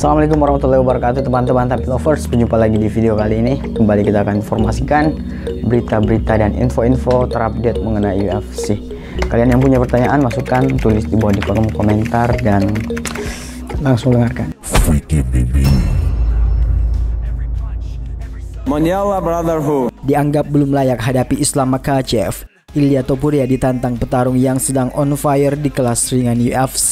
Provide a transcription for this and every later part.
Assalamualaikum warahmatullahi wabarakatuh teman-teman Tapi Lovers. Berjumpa lagi di video kali ini. Kembali kita akan informasikan berita-berita dan info-info terupdate mengenai UFC. Kalian yang punya pertanyaan, masukkan, tulis di bawah di kolom komentar dan langsung dengarkan. Mondial Brotherhood dianggap belum layak hadapi Islam Makhachev. Ilia Topuria ditantang petarung yang sedang on fire di kelas ringan UFC.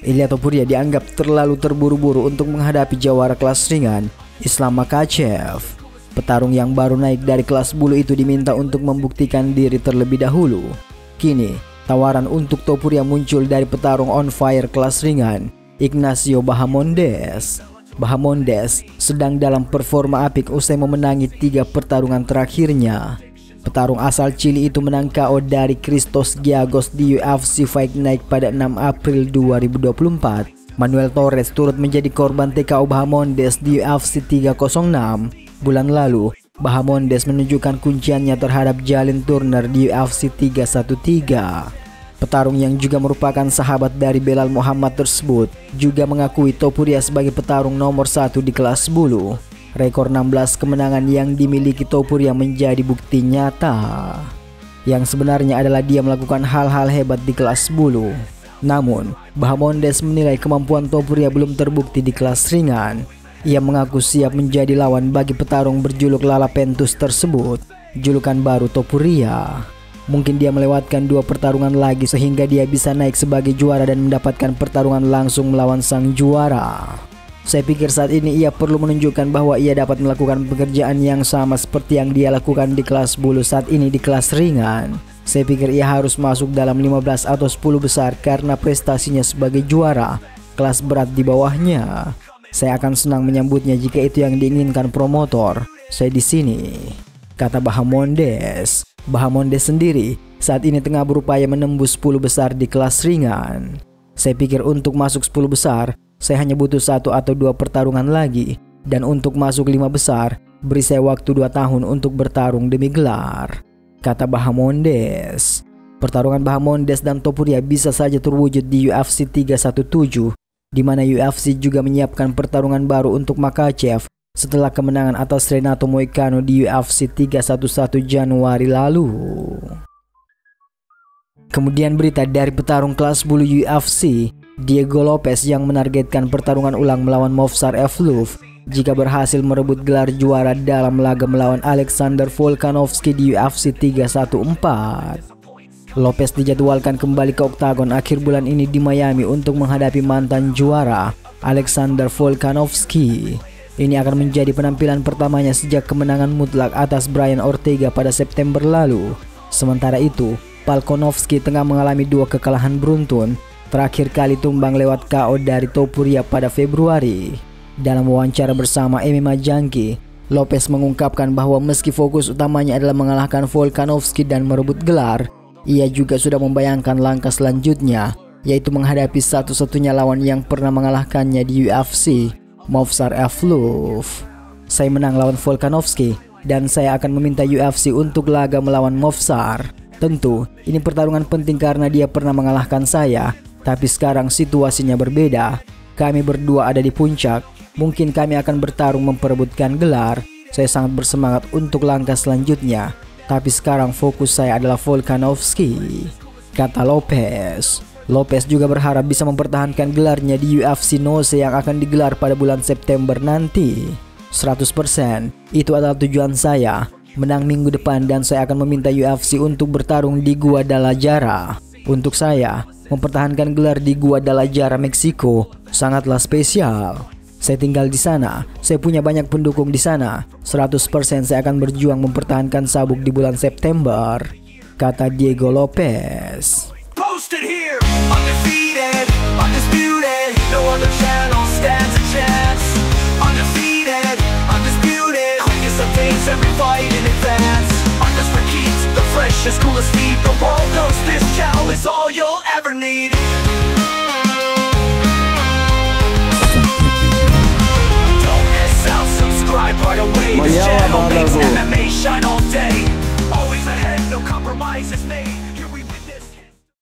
Ilia Topuria dianggap terlalu terburu-buru untuk menghadapi jawara kelas ringan Islam Makhachev. Petarung yang baru naik dari kelas bulu itu diminta untuk membuktikan diri terlebih dahulu. Kini, tawaran untuk Topuria muncul dari petarung on fire kelas ringan Ignacio Bahamondes. Bahamondes sedang dalam performa apik usai memenangi 3 pertarungan terakhirnya. Petarung asal Chili itu menang KO dari Christos Giagos di UFC Fight Night pada 6 April 2024. Manuel Torres turut menjadi korban TKO Bahamondes di UFC 306. Bulan lalu, Bahamondes menunjukkan kunciannya terhadap Jalin Turner di UFC 313. Petarung yang juga merupakan sahabat dari Belal Muhammad tersebut juga mengakui Topuria sebagai petarung nomor 1 di kelas bulu. Rekor 16 kemenangan yang dimiliki Topuria menjadi bukti nyata. Yang sebenarnya adalah dia melakukan hal-hal hebat di kelas bulu. Namun, Bahamondes menilai kemampuan Topuria belum terbukti di kelas ringan. Ia mengaku siap menjadi lawan bagi petarung berjuluk Lala Pentus tersebut, julukan baru Topuria. Mungkin dia melewatkan 2 pertarungan lagi sehingga dia bisa naik sebagai juara dan mendapatkan pertarungan langsung melawan sang juara. Saya pikir saat ini ia perlu menunjukkan bahwa ia dapat melakukan pekerjaan yang sama seperti yang dia lakukan di kelas bulu saat ini di kelas ringan. Saya pikir ia harus masuk dalam 15 atau 10 besar karena prestasinya sebagai juara kelas berat di bawahnya. Saya akan senang menyambutnya jika itu yang diinginkan promotor. Saya di sini, kata Bahamondes. Bahamondes sendiri saat ini tengah berupaya menembus 10 besar di kelas ringan. Saya pikir untuk masuk 10 besar, saya hanya butuh 1 atau 2 pertarungan lagi. Dan untuk masuk 5 besar, beri saya waktu 2 tahun untuk bertarung demi gelar, kata Bahamondes. Pertarungan Bahamondes dan Topuria bisa saja terwujud di UFC 317, di mana UFC juga menyiapkan pertarungan baru untuk Makhachev setelah kemenangan atas Renato Moicano di UFC 311 Januari lalu. Kemudian berita dari petarung kelas bulu UFC, Diego Lopes yang menargetkan pertarungan ulang melawan Movsar Evloev jika berhasil merebut gelar juara dalam laga melawan Alexander Volkanovski di UFC 314. Lopes dijadwalkan kembali ke oktagon akhir bulan ini di Miami untuk menghadapi mantan juara Alexander Volkanovski. Ini akan menjadi penampilan pertamanya sejak kemenangan mutlak atas Brian Ortega pada September lalu. Sementara itu, Volkanovski tengah mengalami 2 kekalahan beruntun, terakhir kali tumbang lewat KO dari Topuria pada Februari. Dalam wawancara bersama MMA Junkie, Lopes mengungkapkan bahwa meski fokus utamanya adalah mengalahkan Volkanovski dan merebut gelar, ia juga sudah membayangkan langkah selanjutnya, yaitu menghadapi satu-satunya lawan yang pernah mengalahkannya di UFC, Movsar Evloev. Saya menang lawan Volkanovski dan saya akan meminta UFC untuk laga melawan Movsar. Tentu, ini pertarungan penting karena dia pernah mengalahkan saya. Tapi sekarang situasinya berbeda. Kami berdua ada di puncak. Mungkin kami akan bertarung memperebutkan gelar. Saya sangat bersemangat untuk langkah selanjutnya. Tapi sekarang fokus saya adalah Volkanovski, kata Lopes. Lopes juga berharap bisa mempertahankan gelarnya di UFC Noce yang akan digelar pada bulan September nanti. 100% itu adalah tujuan saya. Menang minggu depan dan saya akan meminta UFC untuk bertarung di Guadalajara. Untuk saya, mempertahankan gelar di Guadalajara, Meksiko sangatlah spesial. Saya tinggal di sana, saya punya banyak pendukung di sana. 100% saya akan berjuang mempertahankan sabuk di bulan September, kata Diego Lopes. As cool as Steve, the world knows this channel is all you'll ever need. Don't miss out, subscribe right away. This channel makes MMA shine all day. Always ahead, no compromises made.